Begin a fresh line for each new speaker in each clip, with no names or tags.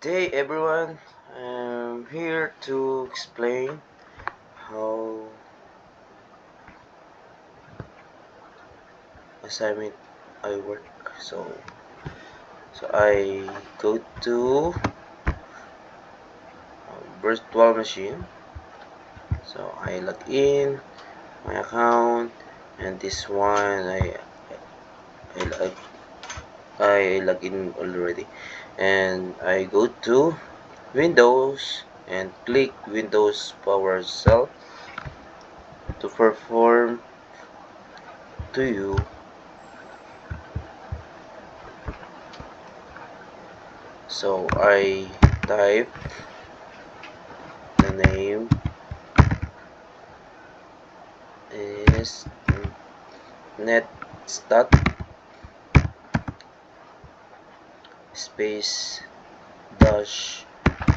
Day everyone, I'm here to explain how assignment I work. So I go to virtual machine. So I log in my account, and this one I, I log in already, and I go to Windows and click Windows PowerShell to perform to you. So I type the name is netstat space dash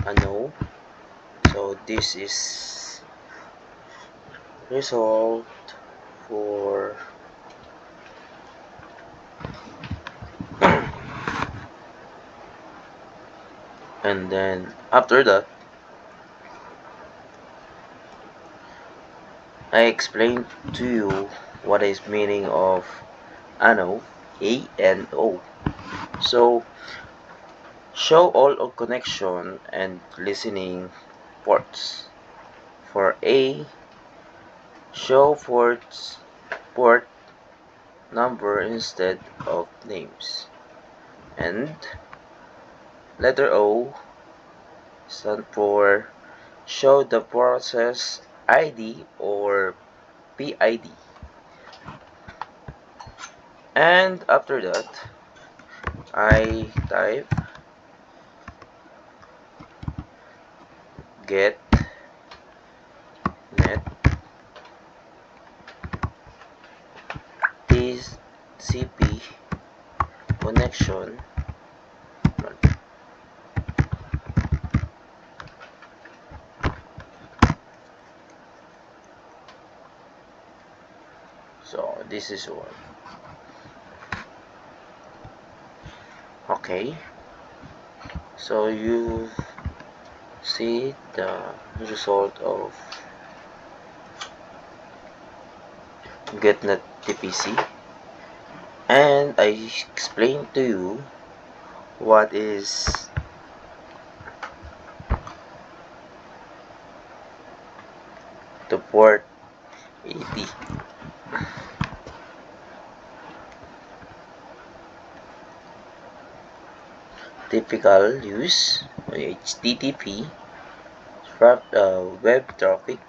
ano. So this is result for and then after that I explain to you what is meaning of ano, ANO. So show all of connection and listening ports. For A, show port number instead of names. And letter O stand for show the process ID or PID. And after that, I type get net TCP connection. So this is one. Okay. So you see the result of GetNet TPC, and I explain to you what is the port 80. Typical use HTTP web traffic.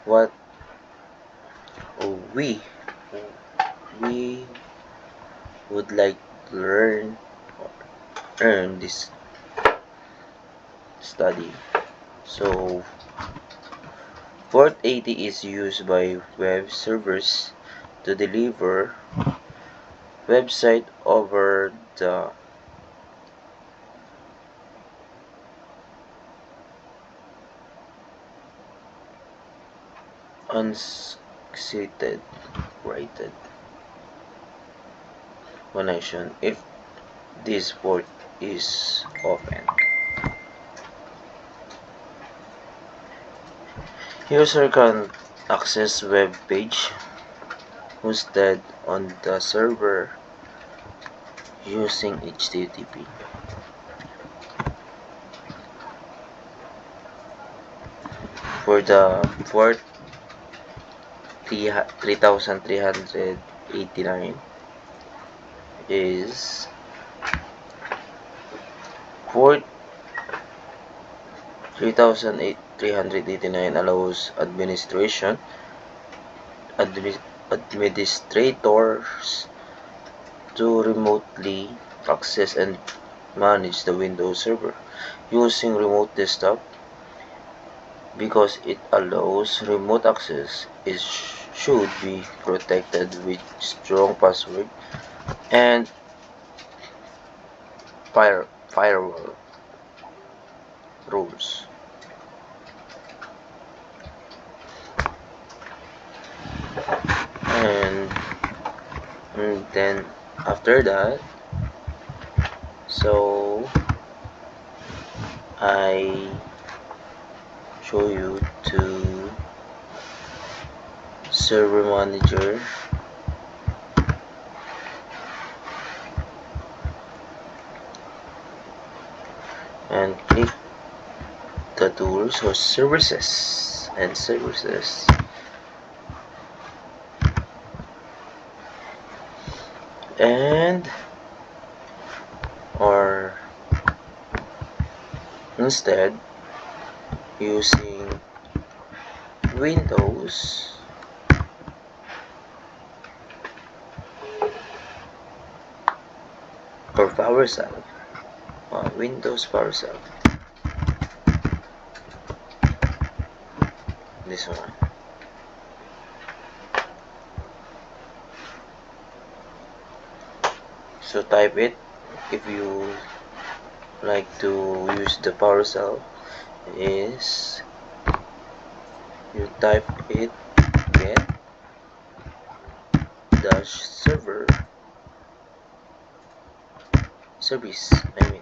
What we we would like to learn or earn this study. So port 80 is used by web servers to deliver website over the unseated rated connection if this port is open. User can access web page hosted on the server using HTTP. For the port 3389 is port 3389 allows administrators to remotely access and manage the Windows Server using remote desktop. Because it allows remote access, it should be protected with strong password and firewall rules. And then after that, So I show you to server manager, and click the tools or services and services, and or instead using Windows or PowerShell, Windows PowerShell, this one. So type it if you like to use the PowerShell. Is you type it get dash server service, I mean,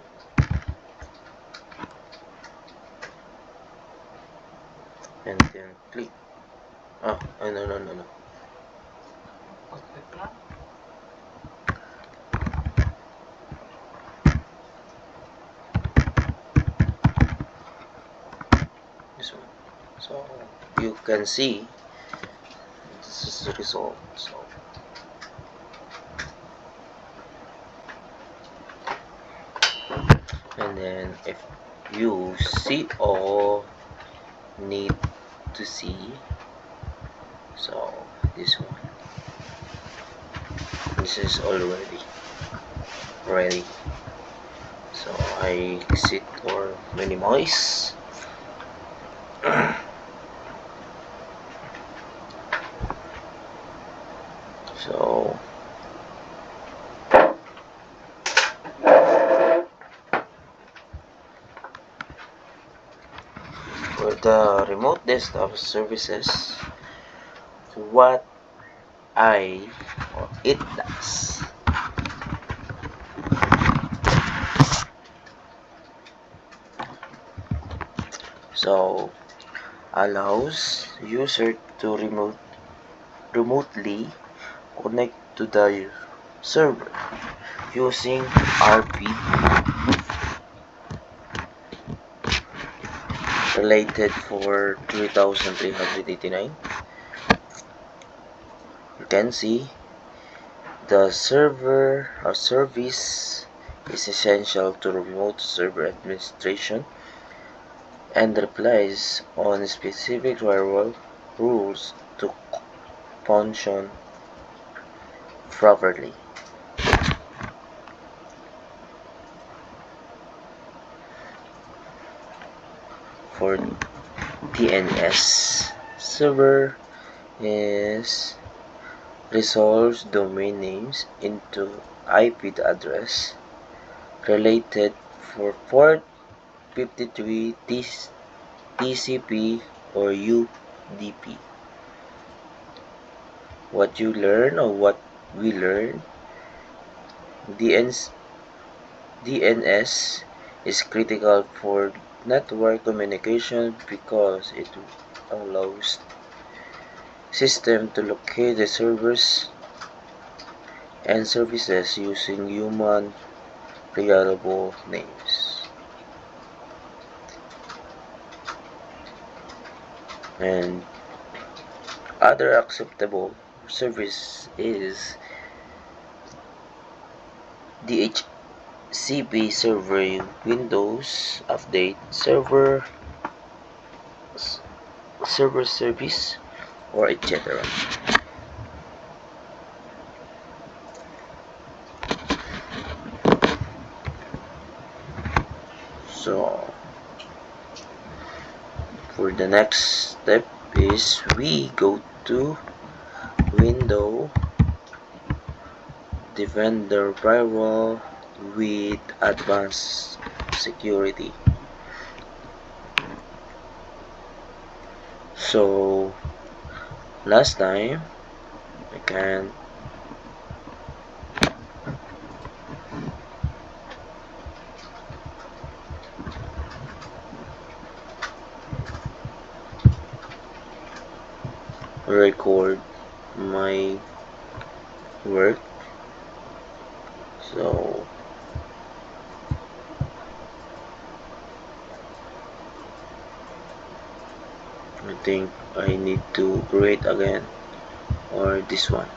and then click. No, this one. So you can see this is the result. So and then if you see all need to see, so this one, this is already ready. So I exit or minimize. So for the remote desktop services, what it does. So allows user to remotely connect to the server using RP related for 3389. You can see the server or service is essential to remote server administration and relies on specific firewall rules to function properly. For DNS, server is resolves domain names into IP address related for port 53 TCP or UDP. What you learn or what we learn, DNS is critical for network communication because it allows system to locate the servers and services using human reliable names. And other acceptable service is DHCP server, Windows Update server service, or etc. So for the next step is we go to Window Defender Firewall with advanced security. So last time I can record my work. So I think I need to create again, or this one.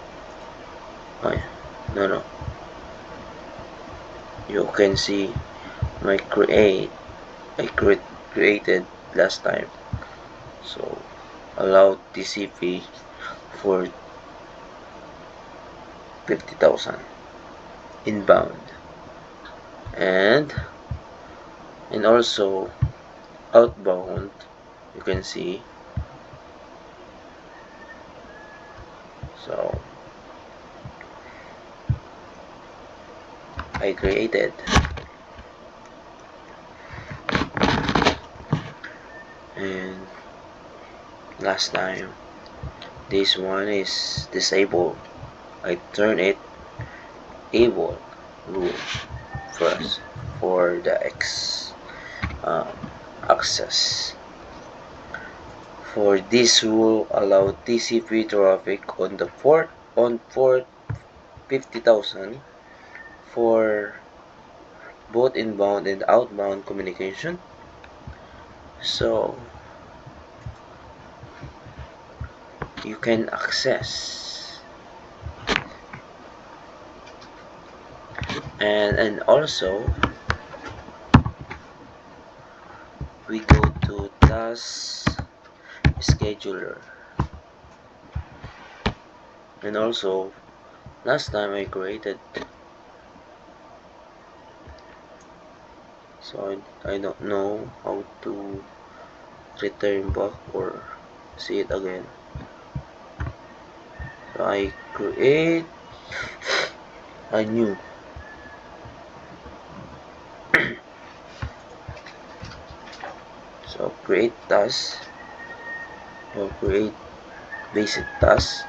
Oh yeah, no, you can see my I created last time. So allow TCP for 50,000 inbound, and also outbound. You can see. So I created, and last time this one is disabled. I turn it able rule first for the um, access. For this rule, allow TCP traffic on the port 50,000 for both inbound and outbound communication. So you can access, and also we go to task scheduler, and also last time I created, so I don't know how to return back or see it again. So I create a new so create task, or create basic task,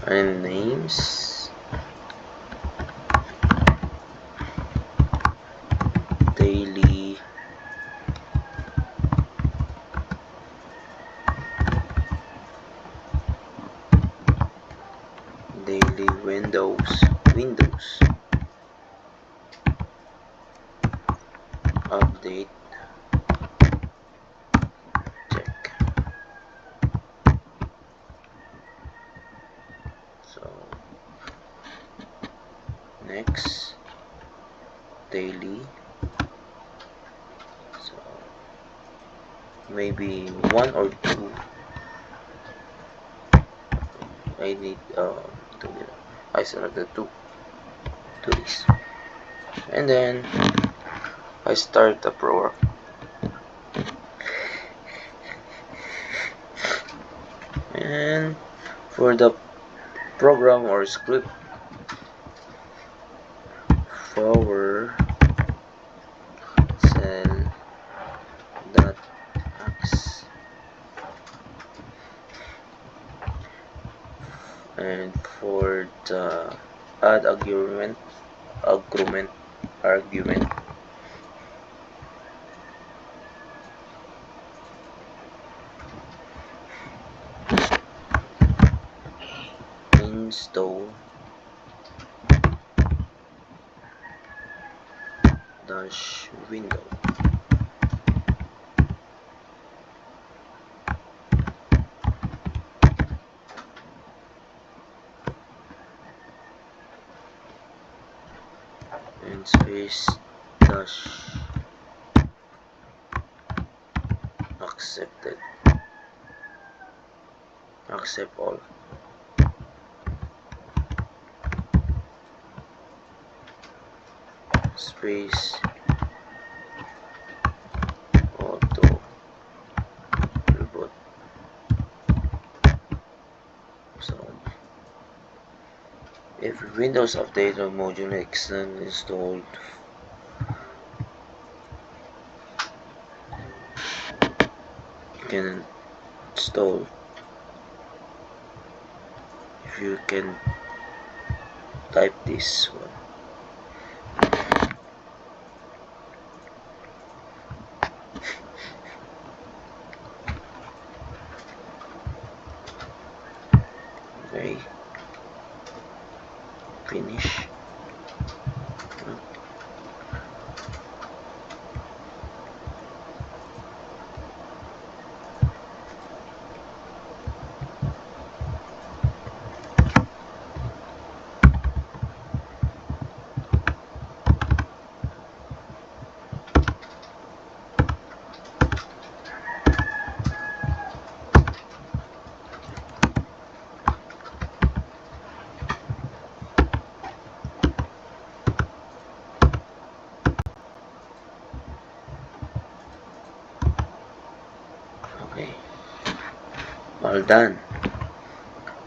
and names daily Windows update check. So next daily, so maybe one or two. I need two. I selected two days, and then I start the program. And for the program or script, forward cell dot x, and for the add argument install dash window, and space dash accept all, space auto reboot. So if Windows Update or module extend installed, you can install. If you can type this one, finish. Okay, all done.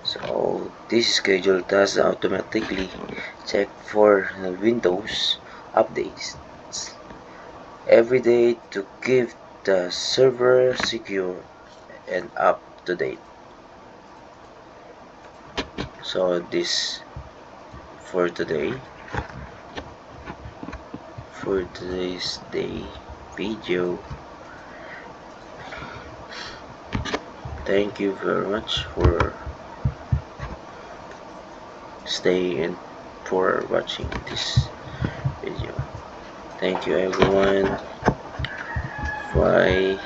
So this schedule does automatically check for Windows updates every day to keep the server secure and up to date. So this for today, for today's day video. Thank you very much for staying and for watching this video. Thank you everyone. Bye.